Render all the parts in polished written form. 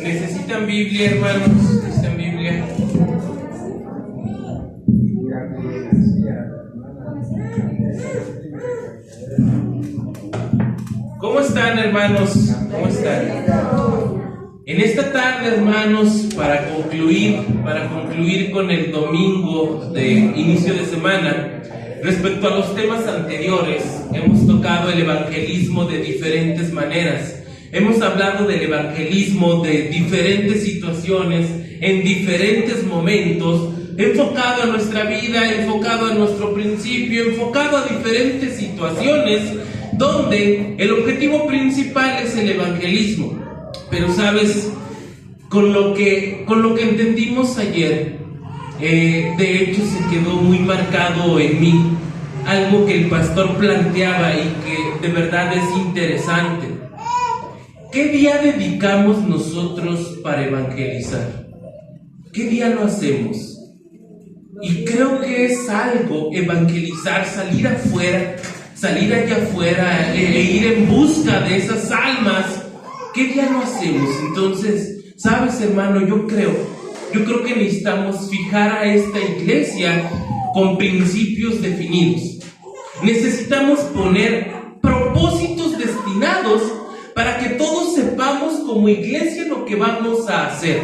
¿Necesitan Biblia, hermanos? ¿Necesitan Biblia? ¿Cómo están, hermanos? ¿Cómo están? En esta tarde, hermanos, para concluir con el domingo de inicio de semana, respecto a los temas anteriores, hemos tocado el evangelismo de diferentes maneras. Hemos hablado del evangelismo de diferentes situaciones, en diferentes momentos, enfocado a nuestra vida, enfocado a nuestro principio, enfocado a diferentes situaciones, donde el objetivo principal es el evangelismo. Pero sabes, con lo que entendimos ayer, de hecho se quedó muy marcado en mí algo que el pastor planteaba y que de verdad es interesante. ¿Qué día dedicamos nosotros para evangelizar? ¿Qué día lo hacemos? Y creo que es algo evangelizar, salir afuera, salir allá afuera e ir en busca de esas almas. ¿Qué día lo hacemos? Entonces, sabes, hermano, yo creo que necesitamos fijar a esta iglesia con principios definidos. Necesitamos poner propósitos destinados para que todos sepamos como iglesia lo que vamos a hacer.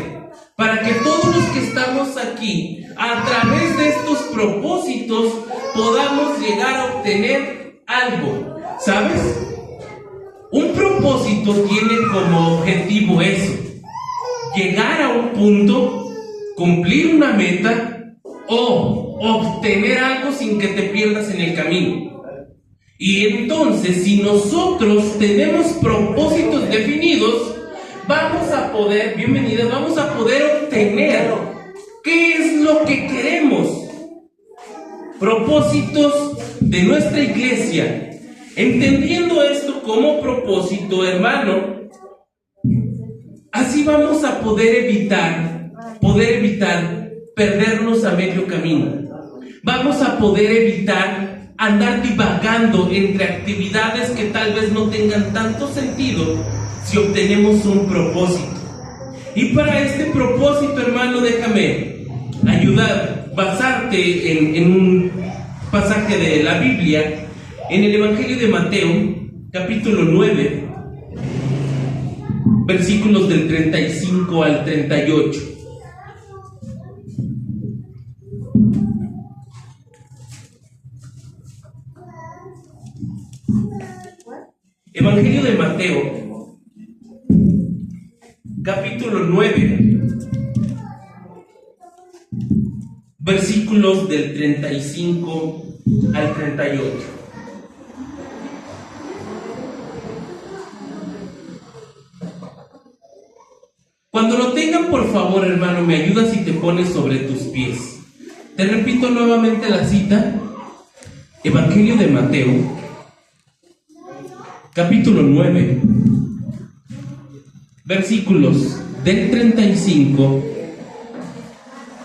Para que todos los que estamos aquí, a través de estos propósitos, podamos llegar a obtener algo. ¿Sabes? Un propósito tiene como objetivo eso: llegar a un punto, cumplir una meta o obtener algo sin que te pierdas en el camino. Y entonces, si nosotros tenemos propósitos definidos, vamos a poder obtener qué es lo que queremos. Propósitos de nuestra iglesia. Entendiendo esto como propósito, hermano, así vamos a poder evitar perdernos a medio camino. Vamos a poder evitar andar divagando entre actividades que tal vez no tengan tanto sentido si obtenemos un propósito. Y para este propósito, hermano, déjame basarte en un pasaje de la Biblia, en el Evangelio de Mateo, capítulo 9, versículos del 35 al 38. Evangelio de Mateo, capítulo 9, versículos del 35 al 38. Cuando lo tengan, por favor, hermano, me ayudas y te pones sobre tus pies. Te repito nuevamente la cita. Evangelio de Mateo, capítulo 9, versículos del 35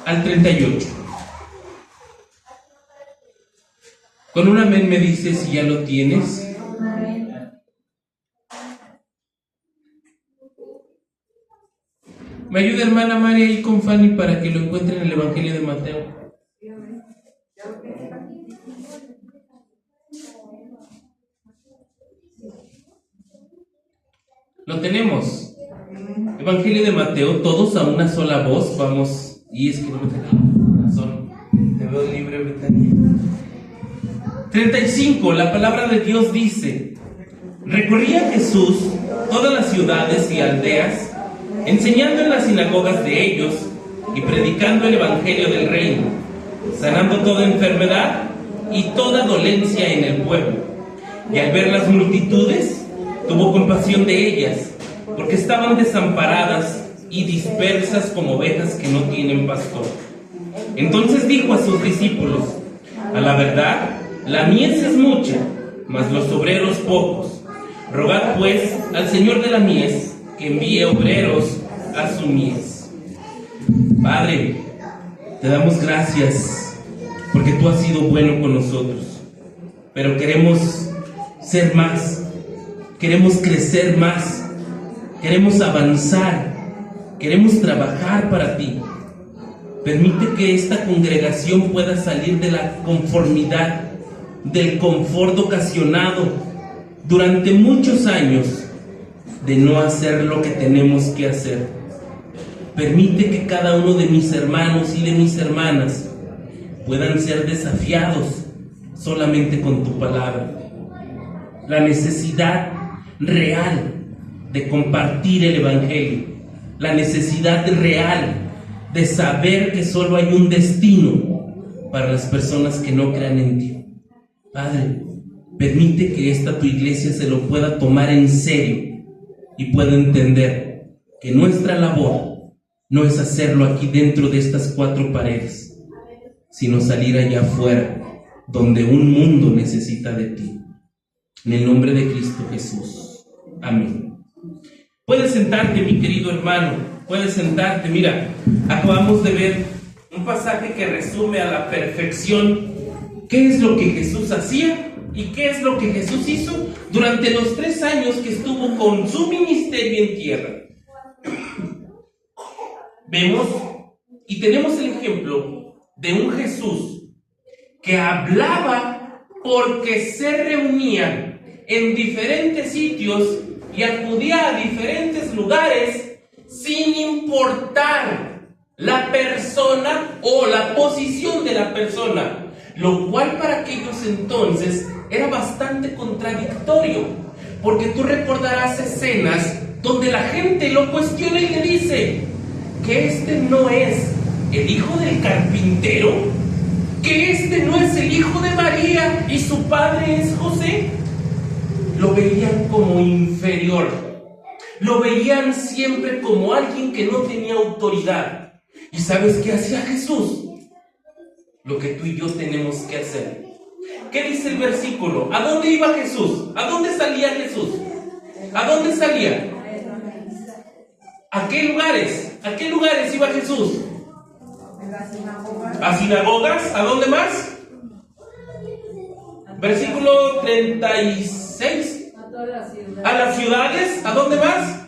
al 38. Con un amén me dices si ya lo tienes. Me ayuda, hermana María, y con Fanny para que lo encuentren en el Evangelio de Mateo. Lo tenemos. Evangelio de Mateo, todos a una sola voz. Vamos. Y es que no me tengo razón. Te veo libre, Betania. 35. La palabra de Dios dice: recorría Jesús todas las ciudades y aldeas, enseñando en las sinagogas de ellos y predicando el evangelio del reino, sanando toda enfermedad y toda dolencia en el pueblo. Y al ver las multitudes, tuvo compasión de ellas, porque estaban desamparadas y dispersas como ovejas que no tienen pastor. Entonces dijo a sus discípulos: a la verdad, la mies es mucha, mas los obreros pocos. Rogad pues al Señor de la mies que envíe obreros a su mies. Padre, te damos gracias porque tú has sido bueno con nosotros, pero queremos ser más, queremos crecer más, queremos avanzar, queremos trabajar para ti. Permite que esta congregación pueda salir de la conformidad, del confort ocasionado durante muchos años de no hacer lo que tenemos que hacer. Permite que cada uno de mis hermanos y de mis hermanas puedan ser desafiados solamente con tu palabra. La necesidad real de compartir el Evangelio, la necesidad real de saber que solo hay un destino para las personas que no crean en ti. Padre, permite que esta tu iglesia se lo pueda tomar en serio y pueda entender que nuestra labor no es hacerlo aquí dentro de estas cuatro paredes, sino salir allá afuera, donde un mundo necesita de ti. En el nombre de Cristo Jesús. Amén. Puedes sentarte, mi querido hermano, puedes sentarte. Mira, acabamos de ver un pasaje que resume a la perfección qué es lo que Jesús hacía y qué es lo que Jesús hizo durante los 3 años que estuvo con su ministerio en tierra. Vemos y tenemos el ejemplo de un Jesús que hablaba porque se reunía en diferentes sitios y acudía a diferentes lugares sin importar la persona o la posición de la persona, lo cual para aquellos entonces era bastante contradictorio, porque tú recordarás escenas donde la gente lo cuestiona y le dice que este no es el hijo del carpintero, que este no es el hijo de María y su padre es José. Lo veían como inferior, lo veían siempre como alguien que no tenía autoridad. ¿Y sabes qué hacía Jesús? Lo que tú y yo tenemos que hacer. ¿Qué dice el versículo? ¿A dónde iba Jesús? ¿A dónde salía Jesús? ¿A dónde salía? ¿A qué lugares? ¿A qué lugares iba Jesús? ¿A sinagogas? ¿A dónde más? Versículo 36. ¿A las ciudades? ¿A dónde más?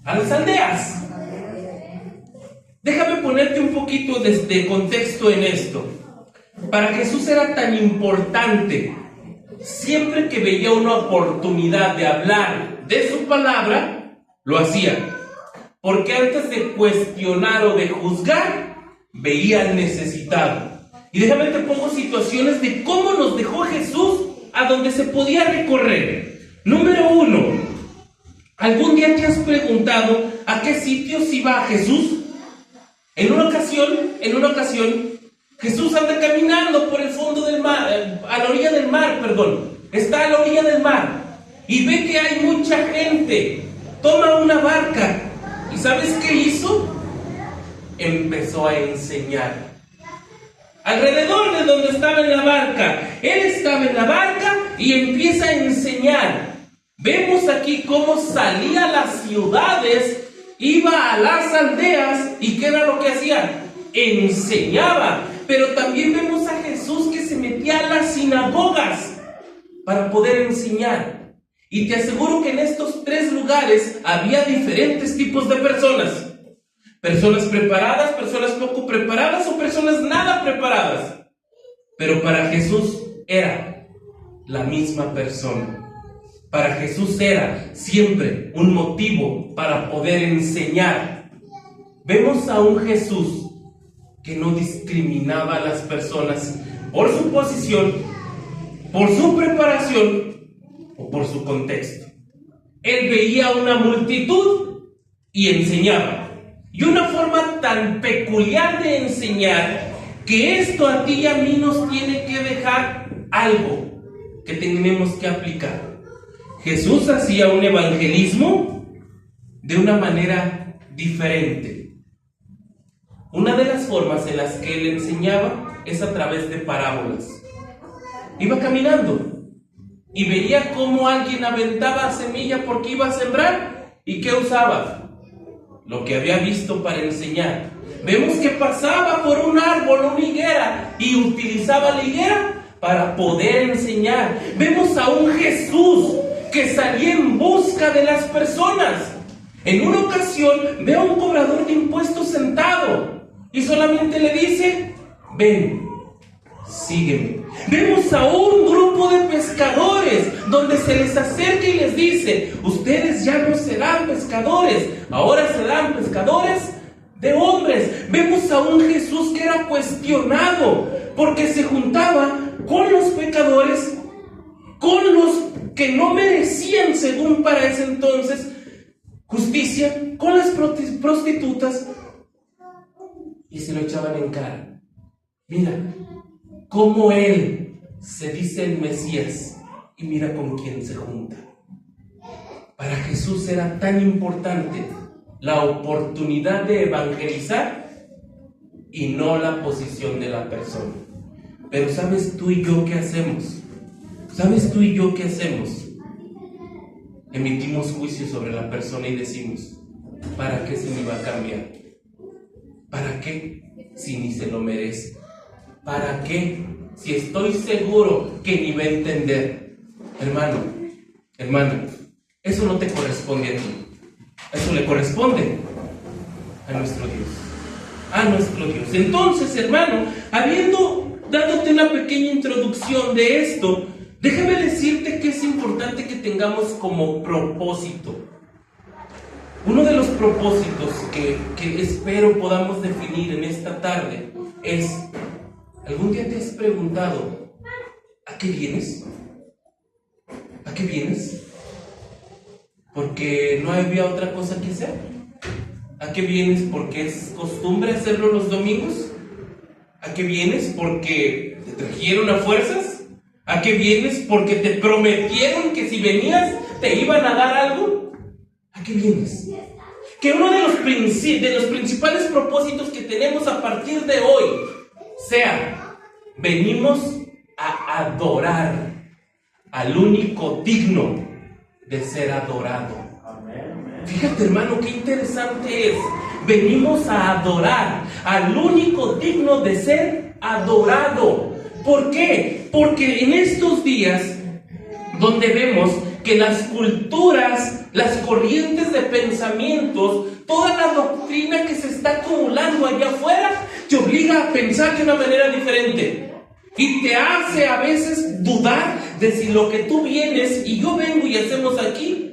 A las aldeas. Déjame ponerte un poquito de contexto en esto. Para Jesús era tan importante, siempre que veía una oportunidad de hablar de su palabra, lo hacía. Porque antes de cuestionar o de juzgar, veía al necesitado. Y déjame te pongo situaciones de cómo nos dejó Jesús a donde se podía recorrer. Número 1, ¿algún día te has preguntado a qué sitios iba Jesús? En una ocasión, Jesús anda caminando por el fondo del mar, a la orilla del mar, está a la orilla del mar, y ve que hay mucha gente, toma una barca, ¿y sabes qué hizo? Empezó a enseñar. Alrededor de donde estaba en la barca, él estaba en la barca y empieza a enseñar. Vemos aquí cómo salía a las ciudades, iba a las aldeas, ¿y qué era lo que hacía? Enseñaba. Pero también vemos a Jesús que se metía a las sinagogas para poder enseñar. Y te aseguro que en estos 3 lugares había diferentes tipos de personas. Personas preparadas, personas poco preparadas o personas nada preparadas. Pero para Jesús era la misma persona. Para Jesús era siempre un motivo para poder enseñar. Vemos a un Jesús que no discriminaba a las personas por su posición, por su preparación o por su contexto. Él veía una multitud y enseñaba. Y una forma tan peculiar de enseñar que esto a ti y a mí nos tiene que dejar algo que tenemos que aplicar. Jesús hacía un evangelismo de una manera diferente. Una de las formas en las que él enseñaba es a través de parábolas. Iba caminando y veía cómo alguien aventaba semilla porque iba a sembrar. ¿Y qué usaba? Lo que había visto para enseñar. Vemos que pasaba por un árbol, una higuera, y utilizaba la higuera para poder enseñar. Vemos a un Jesús que salía en busca de las personas. En una ocasión ve a un cobrador de impuestos sentado y solamente le dice: ven, sígueme. Vemos a un grupo de pescadores donde se les acerca y les dice: ustedes ya no serán pescadores, ahora serán pescadores de hombres. Vemos a un Jesús que era cuestionado porque se juntaba con los pecadores, con los que no merecían, según para ese entonces, justicia, con las prostitutas, y se lo echaban en cara. Mira cómo él se dice el Mesías y mira con quién se junta. Para Jesús era tan importante la oportunidad de evangelizar y no la posición de la persona. Pero ¿sabes tú y yo qué hacemos? ¿Sabes tú y yo qué hacemos? Emitimos juicio sobre la persona y decimos: ¿para qué se me va a cambiar? ¿Para qué si ni se lo merece? ¿Para qué si estoy seguro que ni va a entender? Hermano, eso no te corresponde a ti. Eso le corresponde a nuestro Dios. Entonces, hermano, habiendo dándote una pequeña introducción de esto, déjame decirte que es importante que tengamos como propósito. Uno de los propósitos que espero podamos definir en esta tarde es: ¿algún día te has preguntado a qué vienes? ¿A qué vienes? ¿Porque no había otra cosa que hacer? ¿A qué vienes porque es costumbre hacerlo los domingos? ¿A qué vienes porque te trajeron a fuerzas? ¿A qué vienes porque te prometieron que si venías te iban a dar algo? ¿A qué vienes? Que uno de los principales propósitos que tenemos a partir de hoy sea: venimos a adorar al único digno de ser adorado. Fíjate, hermano, qué interesante es. Venimos a adorar al único digno de ser adorado. ¿Por qué? Porque en estos días donde vemos que las culturas, las corrientes de pensamientos, toda la doctrina que se está acumulando allá afuera, te obliga a pensar de una manera diferente. Y te hace a veces dudar de si lo que tú vienes y yo vengo y hacemos aquí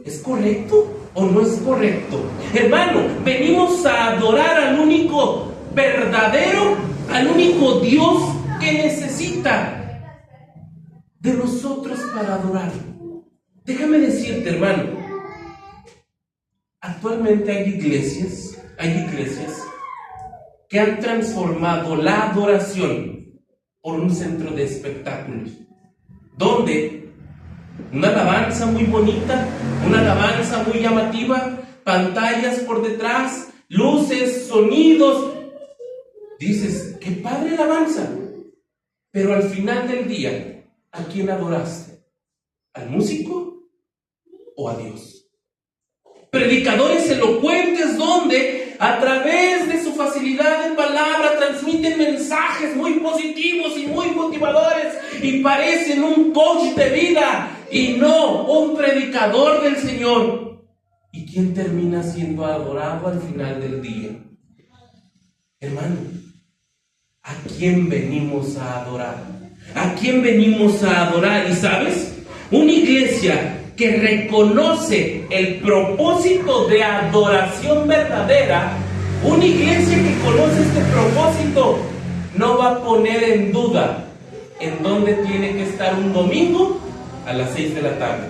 ¿es correcto o no es correcto? Hermano, venimos a adorar al único verdadero, al único Dios que necesita de nosotros para adorar. Déjame decirte, hermano, actualmente hay iglesias que han transformado la adoración por un centro de espectáculos, donde una alabanza muy bonita, una alabanza muy llamativa, pantallas por detrás, luces, sonidos. Dices, qué padre alabanza. Pero al final del día, ¿a quién adoraste? ¿Al músico o a Dios? Predicadores elocuentes donde a través de su facilidad de palabra transmiten mensajes muy positivos y muy motivadores y parecen un coach de vida y no un predicador del Señor. ¿Y quién termina siendo adorado al final del día? Hermano, ¿a quién venimos a adorar? ¿A quién venimos a adorar? ¿Y sabes? Una iglesia que reconoce el propósito de adoración verdadera, una iglesia que conoce este propósito, no va a poner en duda en dónde tiene que estar un domingo a las 6 de la tarde.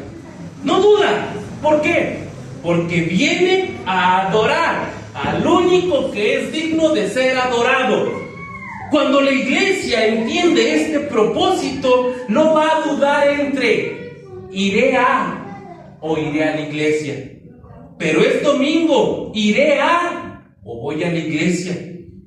No duda. ¿Por qué? Porque viene a adorar al único que es digno de ser adorado. Cuando la iglesia entiende este propósito, no va a dudar entre iré a o iré a la iglesia. Pero es domingo, iré a o voy a la iglesia.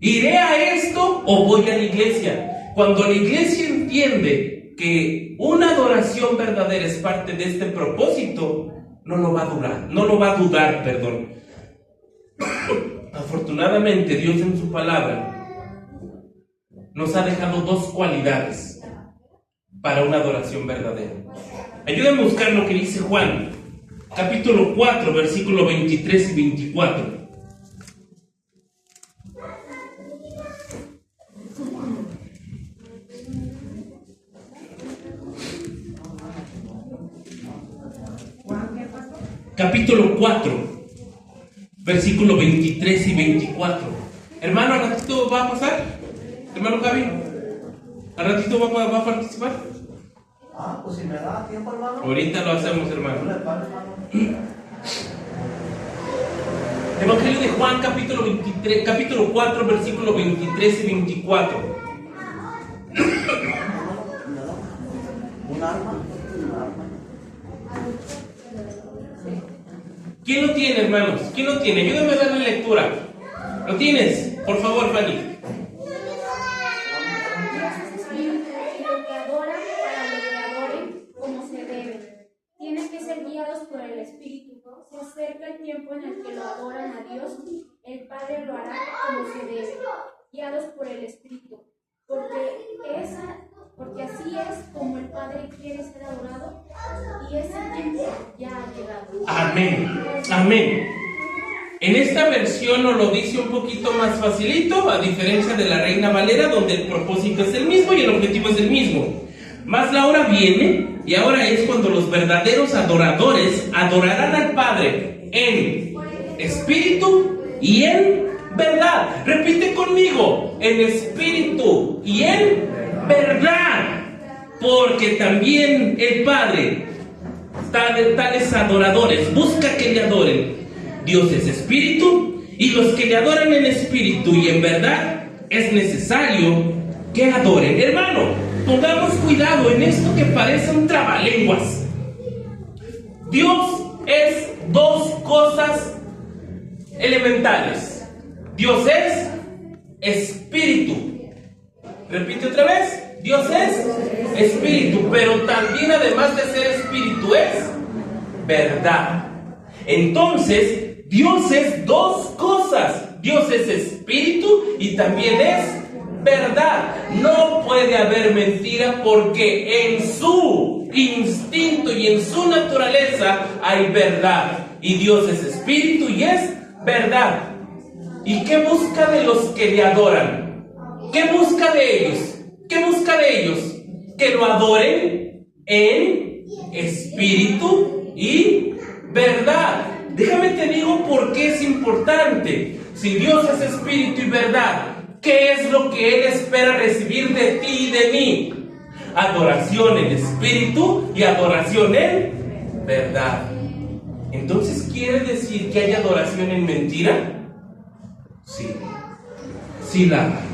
Iré a esto o voy a la iglesia. Cuando la iglesia entiende que una adoración verdadera es parte de este propósito, no lo va a dudar. Afortunadamente, Dios en su palabra nos ha dejado dos cualidades para una adoración verdadera. Ayúdenme a buscar lo que dice Juan, capítulo 4, versículos 23 y 24. Capítulo 4, versículos 23 y 24. Hermano, ¿al ratito va a pasar? Hermano Javi, ¿al ratito va a participar? Pues si me da tiempo, hermano. Ahorita lo hacemos, hermano. Evangelio de Juan, capítulo 4, versículos 23 y 24. Un arma. ¿Quién lo tiene, hermanos? ¿Quién lo tiene? Ayúdame a darle lectura. ¿Lo tienes? Por favor, Fanny. Lo que adoran para lo que adoren como se debe. Tienen que ser guiados por el Espíritu. Se acerca el tiempo en el que lo adoran a Dios. El Padre lo hará como se debe. Guiados por el Espíritu. Porque así es como el Padre quiere ser adorado. Y ese tiempo ya ha llegado. Amén. Amén. En esta versión nos lo dice un poquito más facilito, a diferencia de la Reina Valera, donde el propósito es el mismo y el objetivo es el mismo. Mas la hora viene, y ahora es cuando los verdaderos adoradores adorarán al Padre en espíritu y en verdad. Repite conmigo, en espíritu y en verdad. Porque también el Padre, tales adoradores, busca que le adoren. Dios es espíritu, y los que le adoran en espíritu y en verdad es necesario que adoren. Hermano, pongamos cuidado en esto que parece un trabalenguas. Dios es dos cosas elementales. Dios es espíritu. Repite otra vez. Dios es espíritu, pero también además de ser espíritu es verdad. Entonces, Dios es dos cosas. Dios es espíritu y también es verdad. No puede haber mentira porque en su instinto y en su naturaleza hay verdad. Y Dios es espíritu y es verdad. ¿Y qué busca de los que le adoran? ¿Qué busca de ellos? ¿Qué busca de ellos? Que lo adoren en espíritu y verdad. Déjame te digo por qué es importante. Si Dios es espíritu y verdad, ¿qué es lo que Él espera recibir de ti y de mí? Adoración en espíritu y adoración en verdad. Entonces, ¿quiere decir que hay adoración en mentira? Sí, sí la hay.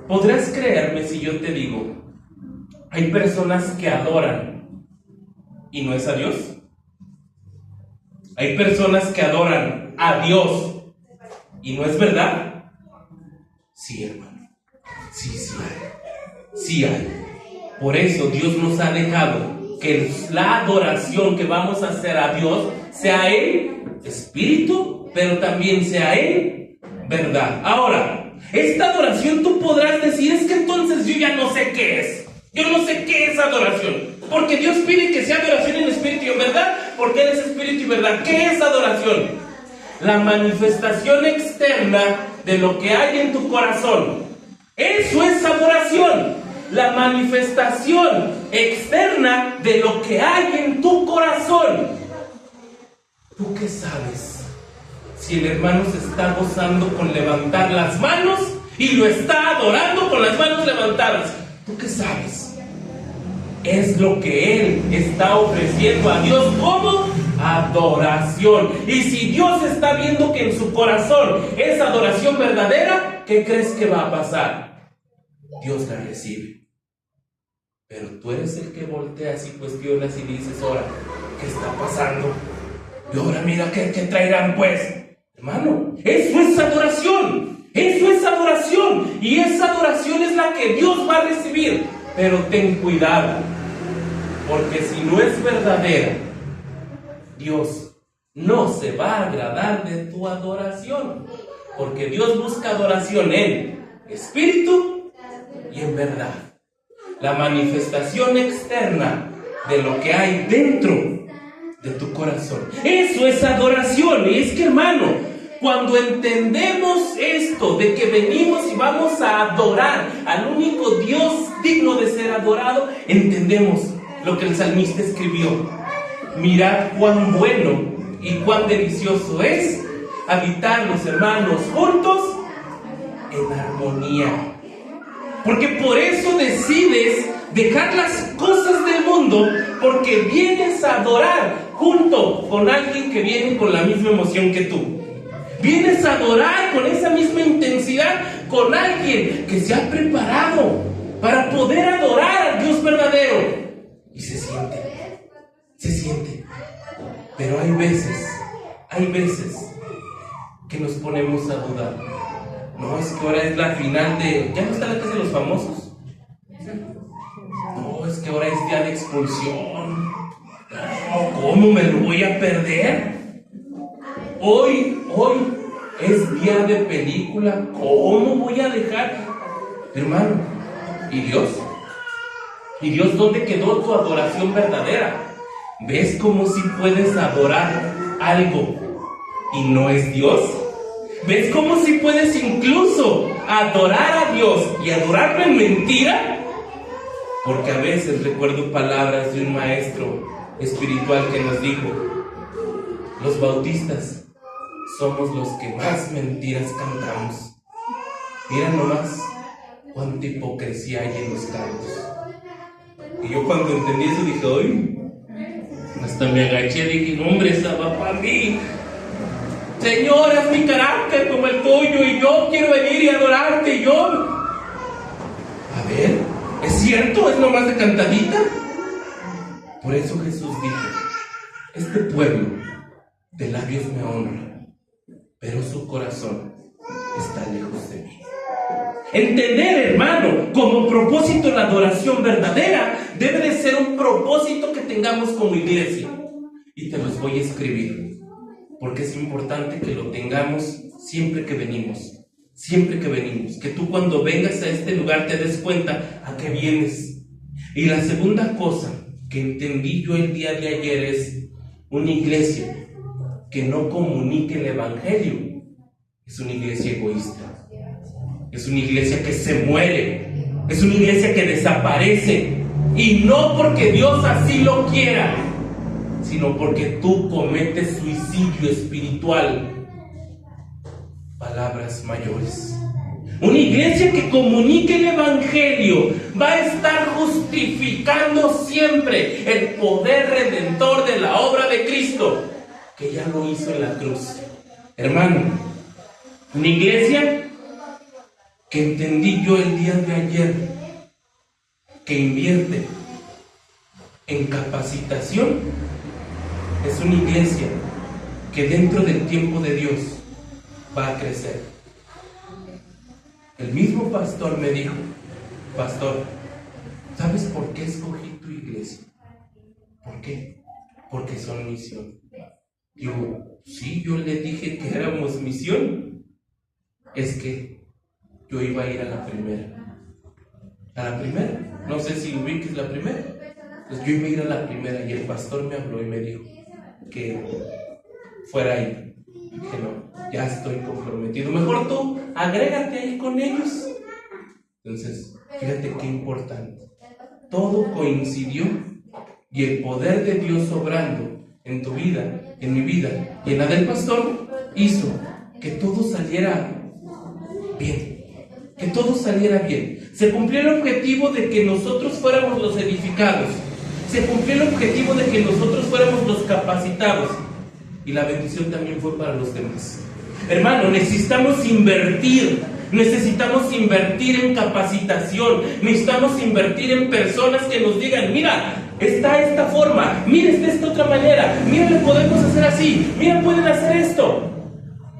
¿Podrás creerme si yo te digo, hay personas que adoran y no es a Dios? Hay personas que adoran a Dios y no es verdad. Sí, hermano. Sí hay. Sí hay. Por eso Dios nos ha dejado que la adoración que vamos a hacer a Dios sea en espíritu, pero también sea en verdad. Ahora, esta adoración tú podrás decir, es que entonces yo ya no sé qué es. Yo no sé qué es adoración. Porque Dios pide que sea adoración en espíritu y en verdad, porque Él es espíritu y verdad. ¿Qué es adoración? La manifestación externa de lo que hay en tu corazón. Eso es adoración. La manifestación externa de lo que hay en tu corazón. ¿Tú qué sabes? Si el hermano se está gozando con levantar las manos y lo está adorando con las manos levantadas. ¿Tú qué sabes? Es lo que Él está ofreciendo a Dios como adoración. Y si Dios está viendo que en su corazón es adoración verdadera, ¿qué crees que va a pasar? Dios la recibe. Pero tú eres el que volteas y cuestionas y dices, ahora, ¿qué está pasando? Y ahora mira, ¿qué traerán pues? Hermano, eso es adoración. Eso es adoración. Y esa adoración es la que Dios va a recibir. Pero ten cuidado, porque si no es verdadera, Dios no se va a agradar de tu adoración. Porque Dios busca adoración en espíritu y en verdad. La manifestación externa de lo que hay dentro de tu corazón. Eso es adoración. Y es que, hermano, cuando entendemos esto de que venimos y vamos a adorar al único Dios digno de ser adorado, entendemos lo que el salmista escribió. Mirad cuán bueno y cuán delicioso es habitar los hermanos juntos en armonía. Porque por eso decides dejar las cosas del mundo, porque vienes a adorar junto con alguien que viene con la misma emoción que tú. Vienes a adorar con esa misma intensidad con alguien que se ha preparado para poder adorar al Dios verdadero. Y se siente. Pero hay veces que nos ponemos a dudar. No, es que ahora es la final de... ¿Ya no está la casa de los famosos? No, es que ahora es día de expulsión. No, ¿cómo me lo voy a perder? Hoy es día de película. ¿Cómo voy a dejar? Hermano, ¿y Dios? ¿Y Dios dónde quedó tu adoración verdadera? ¿Ves cómo si puedes adorar algo y no es Dios? ¿Ves cómo si puedes incluso adorar a Dios y adorarlo en mentira? Porque a veces recuerdo palabras de un maestro espiritual que nos dijo: los bautistas somos los que más mentiras cantamos. Mira nomás cuánta hipocresía hay en los cantos. Y yo cuando entendí eso dije: ¡ay! Hasta me agaché, dije: hombre, esa va para mí. Señor, es mi carácter como el tuyo y yo quiero venir y adorarte. Y yo, a ver, ¿es cierto? ¿Es nomás de cantadita? Por eso Jesús dijo: este pueblo de labios me honra, pero su corazón está lejos de mí. Entender, hermano, como propósito la adoración verdadera debe de ser un propósito que tengamos como iglesia. Y te los voy a escribir, porque es importante que lo tengamos siempre que venimos. Siempre que venimos. Que tú cuando vengas a este lugar te des cuenta a qué vienes. Y la segunda cosa que entendí yo el día de ayer es: una iglesia que no comunique el evangelio es una iglesia egoísta. Es una iglesia que se muere. Es una iglesia que desaparece. Y no porque Dios así lo quiera, sino porque tú cometes suicidio espiritual. Palabras mayores. Una iglesia que comunique el evangelio va a estar justificando siempre el poder redentor de la obra de Cristo, que ya lo hizo en la cruz. Hermano, una iglesia que entendí yo el día de ayer, que invierte en capacitación, es una iglesia que dentro del tiempo de Dios va a crecer. El mismo pastor me dijo: pastor, ¿sabes por qué escogí tu iglesia? ¿Por qué? Porque son misión. Digo: sí, yo le dije que éramos misión. Es que yo iba a ir a la primera. ¿A la primera? No sé si ubiques la primera. Pues yo iba a ir a la primera y el pastor me habló y me dijo que fuera ahí. Dije: no, ya estoy comprometido. Mejor tú, agrégate ahí con ellos. Entonces, fíjate qué importante. Todo coincidió y el poder de Dios obrando en tu vida, en mi vida y en la del pastor hizo que todo saliera bien. Que todo saliera bien. Se cumplió el objetivo de que nosotros fuéramos los edificados. Se cumplió el objetivo de que nosotros fuéramos los capacitados. Y la bendición también fue para los demás. Hermano, necesitamos invertir en capacitación, necesitamos invertir en personas que nos digan: mira, está esta forma, mira, está esta otra manera, mira, le podemos hacer así, mira, pueden hacer esto.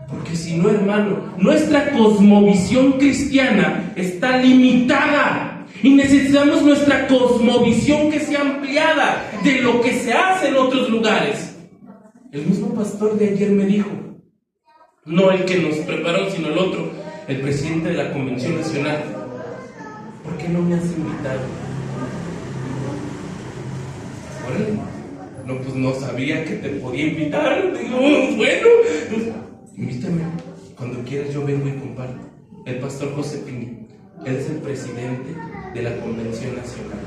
Porque si no, hermano, nuestra cosmovisión cristiana está limitada. Y necesitamos nuestra cosmovisión que sea ampliada de lo que se hace en otros lugares. El mismo pastor de ayer me dijo, no el que nos preparó, sino el otro, el presidente de la Convención Nacional. ¿por qué no me has invitado? Órale. No, pues no sabía que te podía invitar. Digo, bueno, pues, invítame. Cuando quieras yo vengo y comparto. El pastor José Pini, él es el presidente de la Convención Nacional.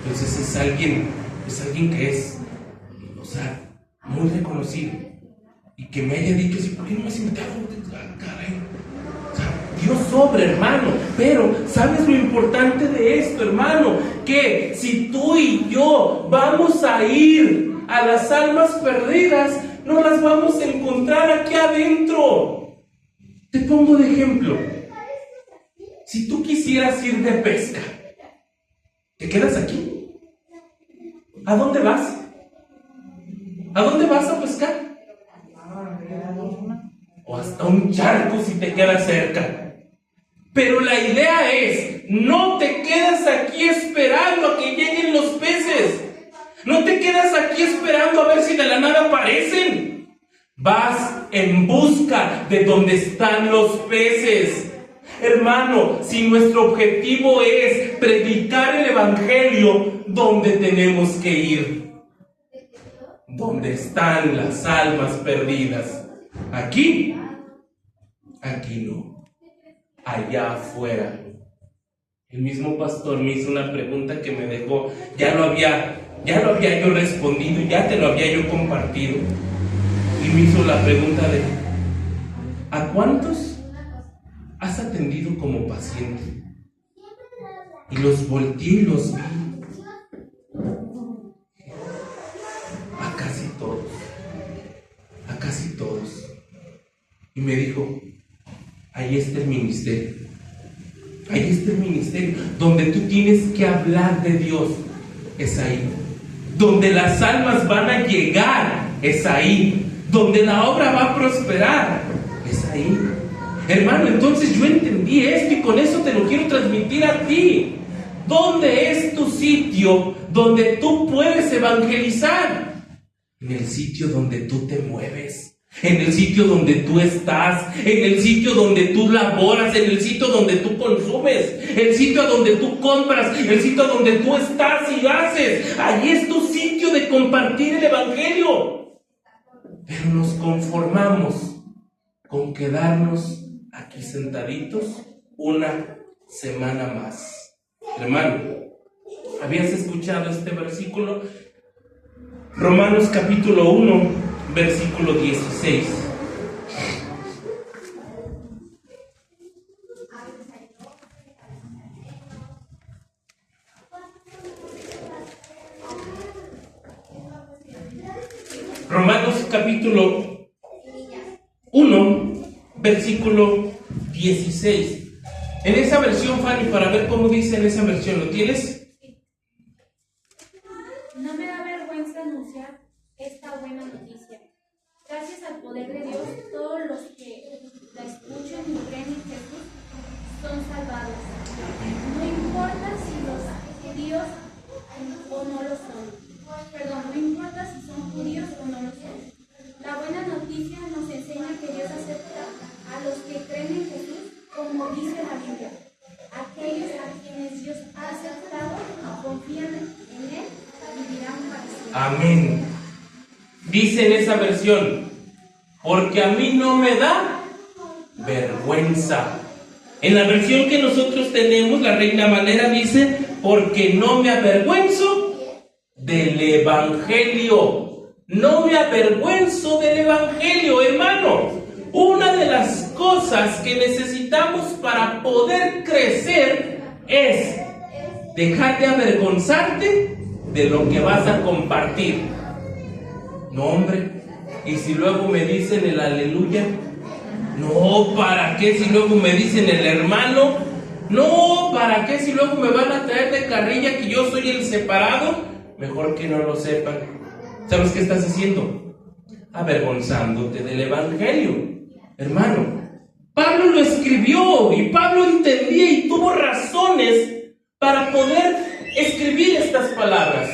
Entonces es alguien que es, o sea, muy reconocido. Y que me haya dicho así, ¿por qué no me has invitado? Caray. O sea, Dios sobra, hermano. Pero, ¿sabes lo importante de esto, hermano? Que si tú y yo vamos a ir a las almas perdidas, no las vamos a encontrar aquí adentro. Te pongo de ejemplo. Si tú quisieras ir de pesca, ¿te quedas aquí? ¿A dónde vas? ¿A dónde vas a pescar? O hasta un charco si te quedas cerca. Pero la idea es, no te quedas aquí esperando a que lleguen los peces. No te quedas aquí esperando a ver si de la nada aparecen. Vas en busca de donde están los peces. Hermano, si nuestro objetivo es predicar el evangelio, ¿dónde tenemos que ir? ¿Dónde están las almas perdidas? ¿Aquí? Aquí no. Allá afuera. El mismo pastor me hizo una pregunta que me dejó, ya lo había yo respondido, ya te lo había yo compartido. Y me hizo la pregunta de, ¿a cuántos has atendido como paciente? Y los volteé y los vi. A casi todos. Y me dijo, ahí está el ministerio. Ahí está el ministerio. Donde tú tienes que hablar de Dios, es ahí. Donde las almas van a llegar, es ahí. Donde la obra va a prosperar, es ahí. Hermano, entonces yo entendí esto y con eso te lo quiero transmitir a ti. ¿Dónde es tu sitio donde tú puedes evangelizar? En el sitio donde tú te mueves. En el sitio donde tú estás, en el sitio donde tú laboras, en el sitio donde tú consumes, el sitio donde tú compras, el sitio donde tú estás y haces. Allí es tu sitio de compartir el evangelio. Pero nos conformamos con quedarnos aquí sentaditos una semana más. Hermano, ¿habías escuchado este versículo? Romanos capítulo 1. Versículo 16. Romanos capítulo 1, versículo 16. En esa versión, Fanny, para ver cómo dice en esa versión, ¿lo tienes? No me da vergüenza anunciar esta buena noticia. Gracias al poder de Dios, todos los que la escuchan y creen en Jesús son salvados. No importa si los judíos o no lo son. No importa si son judíos o no lo son. La buena noticia nos enseña que Dios acepta a los que creen en Jesús, como dice la Biblia. Aquellos a quienes Dios ha aceptado y confían en Él vivirán para siempre. Amén. Dice en esa versión, porque a mí no me da vergüenza. En la versión que nosotros tenemos, la Reina Valera dice, porque no me avergüenzo del evangelio. No me avergüenzo del evangelio, hermano. Una de las cosas que necesitamos para poder crecer es dejar de avergonzarte de lo que vas a compartir. No, hombre, y si luego me dicen el aleluya, no, ¿para qué si luego me dicen el hermano? No, ¿para qué si luego me van a traer de carrilla que yo soy el separado? Mejor que no lo sepan. ¿Sabes qué estás haciendo? Avergonzándote del evangelio. Hermano, Pablo lo escribió y Pablo entendía y tuvo razones para poder escribir estas palabras.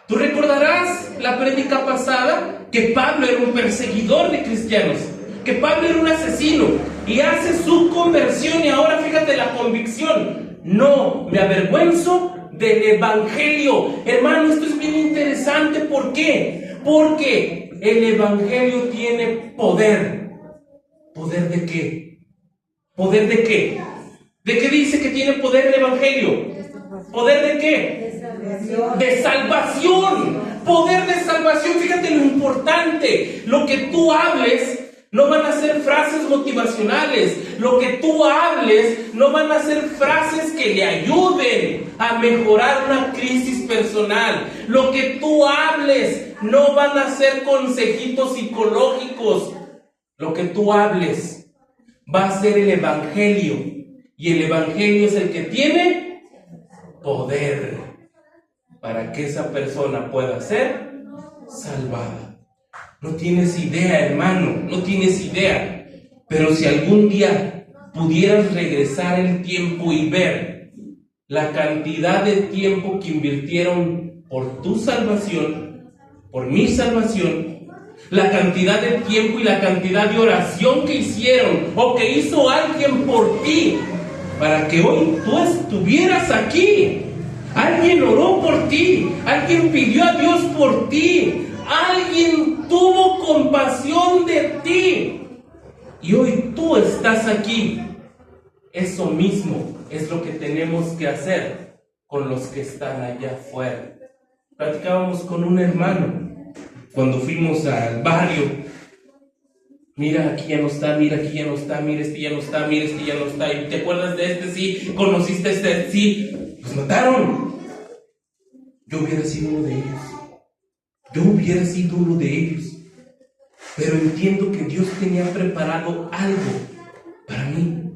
Tú recordarás la prédica pasada que Pablo era un perseguidor de cristianos, que Pablo era un asesino y hace su conversión y ahora fíjate la convicción. no me avergüenzo del Evangelio. Hermano, esto es bien interesante. ¿Por qué? Porque el Evangelio tiene poder. ¿Poder de qué? ¿Poder de qué? ¿De qué dice que tiene poder el Evangelio? ¿Poder de qué? De salvación. Poder de salvación. Fíjate lo importante. Lo que tú hables no van a ser frases motivacionales. Lo que tú hables no van a ser frases que le ayuden a mejorar una crisis personal. Lo que tú hables no van a ser consejitos psicológicos. Lo que tú hables va a ser el Evangelio. Y el Evangelio es el que tiene poder para que esa persona pueda ser salvada. No tienes idea, hermano, no tienes idea. Pero si algún día pudieras regresar el tiempo y ver la cantidad de tiempo que invirtieron por tu salvación, por mi salvación, la cantidad de tiempo y la cantidad de oración que hicieron o que hizo alguien por ti para que hoy tú estuvieras aquí. Alguien oró por ti, alguien pidió a Dios por ti, alguien tuvo compasión de ti y hoy tú estás aquí. Eso mismo es lo que tenemos que hacer con los que están allá afuera. Platicábamos con un hermano cuando fuimos al barrio. Mira, aquí ya no está, mira, aquí ya no está, mira, este ya no está, mira, este ya no está. ¿Y te acuerdas de este? Sí. ¿Conociste este? Sí. Los mataron. Yo hubiera sido uno de ellos. Yo hubiera sido uno de ellos. Pero entiendo que Dios tenía preparado algo para mí,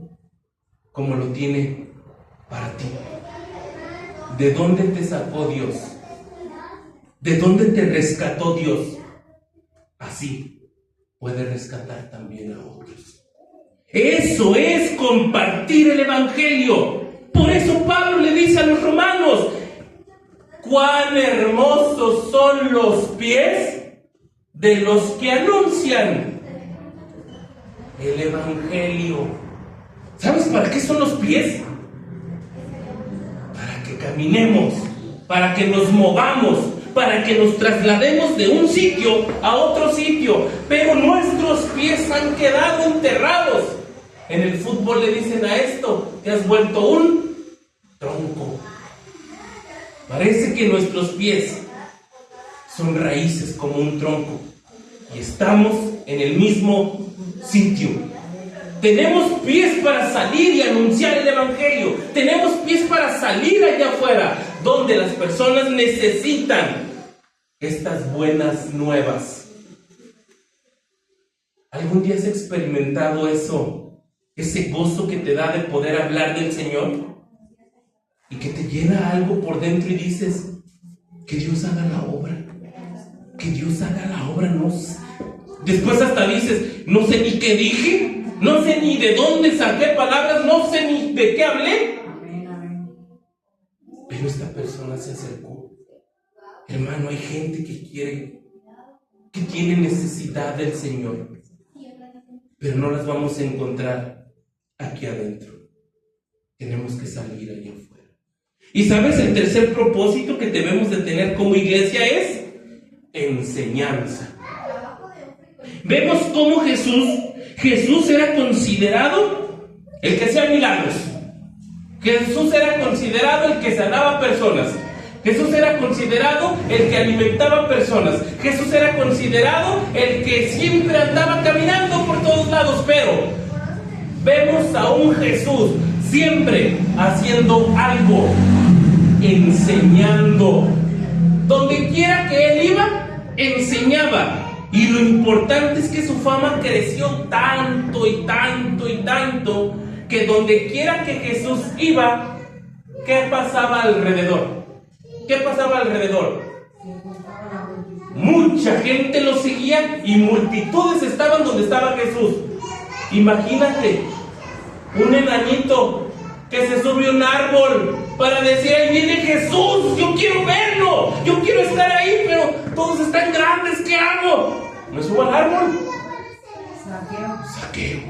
como lo tiene para ti. ¿De dónde te sacó Dios? ¿De dónde te rescató Dios? Así puede rescatar también a otros. Eso es compartir el Evangelio. Por eso Pablo le dice a los romanos: cuán hermosos son los pies de los que anuncian el Evangelio. ¿Sabes para qué son los pies? Para que caminemos, para que nos movamos, para que nos traslademos de un sitio a otro sitio. Pero nuestros pies han quedado enterrados. En el fútbol le dicen a esto: te has vuelto un tronco. Parece que nuestros pies son raíces como un tronco y estamos en el mismo sitio. Tenemos pies para salir y anunciar el Evangelio. Tenemos pies para salir allá afuera, donde las personas necesitan estas buenas nuevas. ¿Algún día has experimentado eso? Ese gozo que te da de poder hablar del Señor y que te llena algo por dentro y dices: que Dios haga la obra, que Dios haga la obra. No sé. Después hasta dices: no sé ni qué dije, no sé ni de dónde saqué palabras, no sé ni de qué hablé. Pero esta persona se acercó. Hermano, hay gente que tiene necesidad del Señor, pero no las vamos a encontrar aquí adentro. Tenemos que salir allá afuera. Y sabes, el tercer propósito que debemos de tener como iglesia es enseñanza. Vemos cómo Jesús era considerado el que hacía milagros. Jesús era considerado el que sanaba personas. Jesús era considerado el que alimentaba personas. Jesús era considerado el que siempre andaba caminando por todos lados. Pero vemos a un Jesús siempre haciendo algo, enseñando. Donde quiera que él iba, enseñaba. Y lo importante es que su fama creció tanto y tanto y tanto, que donde quiera que Jesús iba, ¿qué pasaba alrededor? ¿Qué pasaba alrededor? Mucha gente lo seguía y multitudes estaban donde estaba Jesús. Imagínate un enanito que se sube a un árbol para decir: ahí viene Jesús, yo quiero verlo, yo quiero estar ahí, pero todos están grandes, ¿qué hago? ¿Me subo al árbol? Saqueo.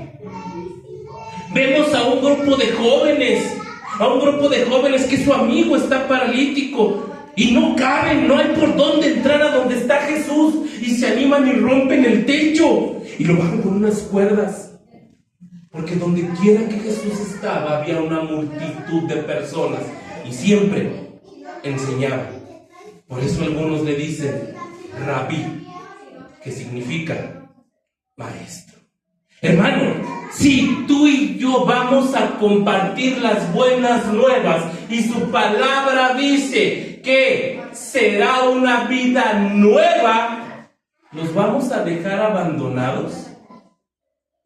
Vemos a un grupo de jóvenes a un grupo de jóvenes que su amigo está paralítico y no caben, no hay por dónde entrar a donde está Jesús, y se animan y rompen el techo y lo bajan con unas cuerdas, porque donde quiera que Jesús estaba había una multitud de personas y siempre enseñaba. Por eso algunos le dicen Rabí, que significa maestro. Hermano, si tú y yo vamos a compartir las buenas nuevas y su palabra dice que será una vida nueva, ¿nos vamos a dejar abandonados?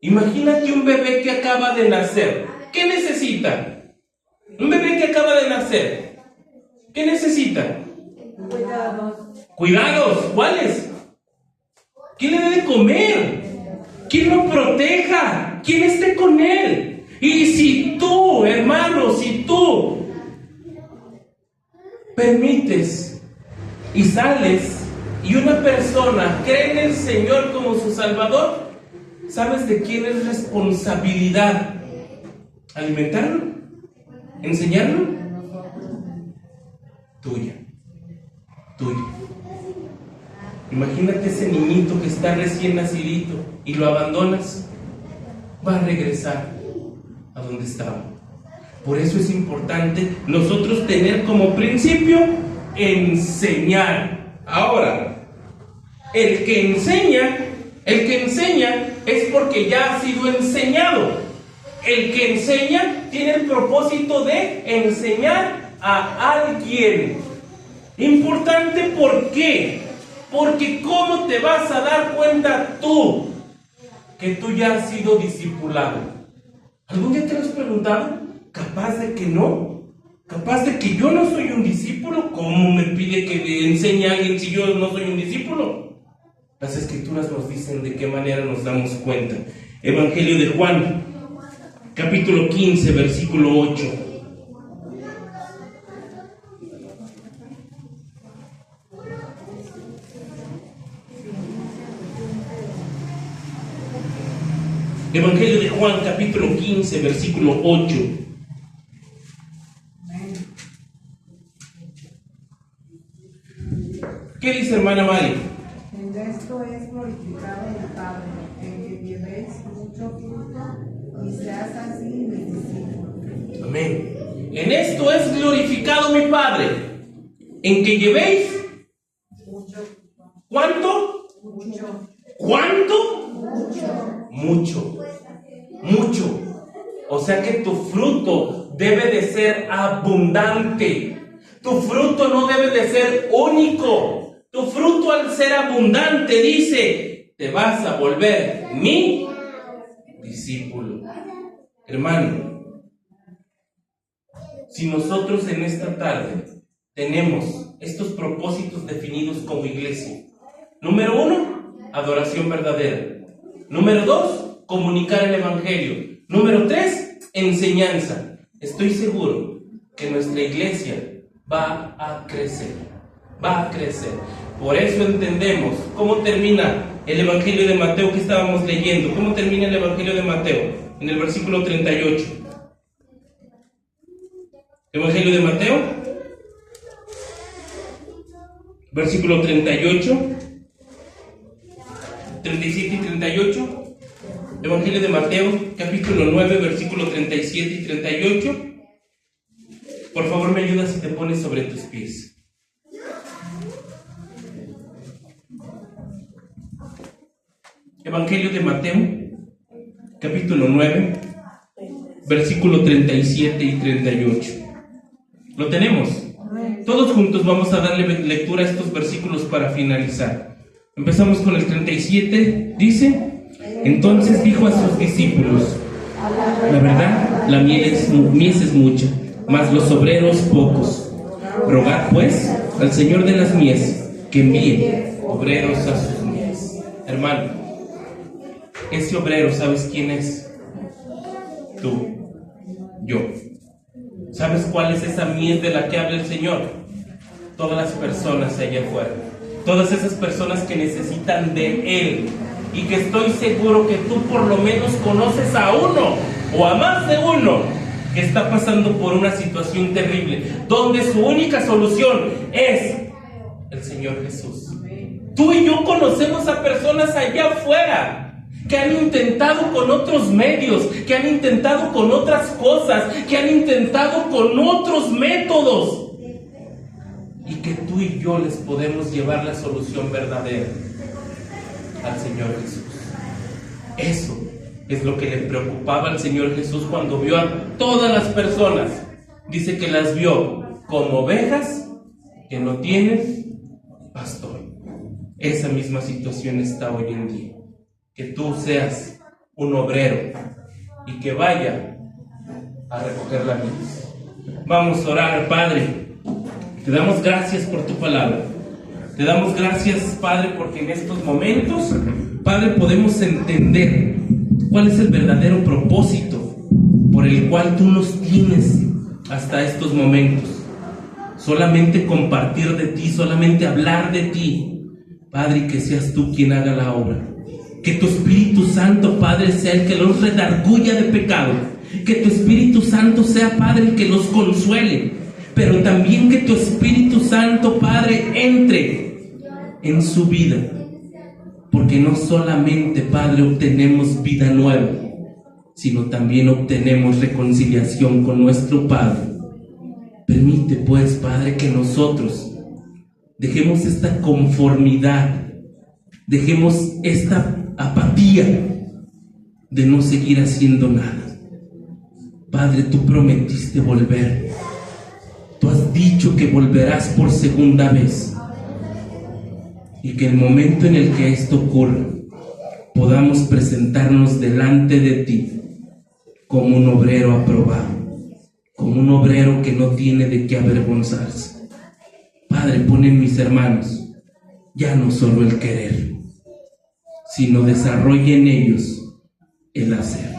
Imagínate un bebé que acaba de nacer. ¿Qué necesita? Un bebé que acaba de nacer. ¿Qué necesita? Cuidados. ¿Cuáles? ¿Quién le debe de comer? ¿Quién lo proteja? ¿Quién esté con él? Y si tú, hermano, si tú permites y sales y una persona cree en el Señor como su Salvador, ¿sabes de quién es responsabilidad? ¿Alimentarlo? ¿Enseñarlo? Tuya. Imagínate ese niñito que está recién nacidito y lo abandonas, va a regresar a donde estaba. Por eso es importante nosotros tener como principio enseñar. Ahora, el que enseña es porque ya ha sido enseñado. El que enseña tiene el propósito de enseñar a alguien. Importante, ¿por qué? Porque ¿cómo te vas a dar cuenta tú que tú ya has sido discipulado? ¿Algún día te lo has preguntado? ¿Capaz de que no? ¿Capaz de que yo no soy un discípulo? ¿Cómo me pide que le enseñe a alguien si yo no soy un discípulo? Las Escrituras nos dicen de qué manera nos damos cuenta. Evangelio de Juan, capítulo 15, versículo 8. Evangelio de Juan, capítulo 15, versículo 8. ¿Qué dice, hermana Mari? En esto es glorificado el Padre, en que llevéis mucho fruto y seas así mis discípulos. Amén. En esto es glorificado mi Padre, en que llevéis ¿cuánto? ¿Cuánto? Mucho. O sea que tu fruto debe de ser abundante. Tu fruto no debe de ser único. Tu fruto, al ser abundante, dice, te vas a volver mi discípulo. Hermano, si nosotros en esta tarde tenemos estos propósitos definidos como iglesia: número 1, adoración verdadera; número 2, comunicar el Evangelio; número 3, enseñanza. Estoy seguro que nuestra iglesia va a crecer. Por eso entendemos cómo termina el Evangelio de Mateo que estábamos leyendo. ¿Cómo termina el Evangelio de Mateo? En el versículo 38. Evangelio de Mateo, versículo 38, 37 y 38. Evangelio de Mateo, capítulo 9, versículo 37 y 38. Por favor, me ayudas si te pones sobre tus pies. Evangelio de Mateo, capítulo 9, versículo 37 y 38. ¿Lo tenemos? Todos juntos vamos a darle lectura a estos versículos para finalizar. Empezamos con el 37. Dice: entonces dijo a sus discípulos: la verdad, la mies es mucha, mas los obreros pocos. Rogad pues al Señor de las mies que envíe obreros a sus mies. Hermano, ese obrero, ¿sabes quién es? Tú, yo. ¿Sabes cuál es esa mies de la que habla el Señor? Todas las personas allá afuera. Todas esas personas que necesitan de Él. Y que estoy seguro que tú por lo menos conoces a uno o a más de uno que está pasando por una situación terrible, donde su única solución es el Señor Jesús. Tú y yo conocemos a personas allá afuera que han intentado con otros medios, que han intentado con otras cosas, que han intentado con otros métodos, y que tú y yo les podemos llevar la solución verdadera al Señor Jesús. Eso es lo que le preocupaba al Señor Jesús cuando vio a todas las personas. Dice que las vio como ovejas que no tienen pastor. Esa misma situación está hoy en día. Que tú seas un obrero y que vaya a recoger la mies. Vamos a orar, Padre. Te damos gracias por tu palabra. Te damos gracias, Padre, porque en estos momentos, Padre, podemos entender cuál es el verdadero propósito por el cual tú nos tienes hasta estos momentos. Solamente compartir de ti, solamente hablar de ti. Padre, y que seas tú quien haga la obra. Que tu Espíritu Santo, Padre, sea el que los redarguya de pecado. Que tu Espíritu Santo sea, Padre, el que los consuele. Pero también que tu Espíritu Santo, Padre, entre en su vida. Porque no solamente, Padre, obtenemos vida nueva, sino también obtenemos reconciliación con nuestro Padre. Permite, pues, Padre, que nosotros dejemos esta conformidad, dejemos esta apatía de no seguir haciendo nada. Padre, tú prometiste volver. Tú has dicho que volverás por segunda vez. Y que el momento en el que esto ocurra, podamos presentarnos delante de ti como un obrero aprobado, como un obrero que no tiene de qué avergonzarse. Padre, pon en mis hermanos ya no solo el querer, sino desarrolla en ellos el hacer.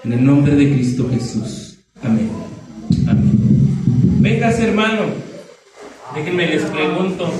En el nombre de Cristo Jesús. Amén. Amén. Vengas, hermano. Déjenme les pregunto.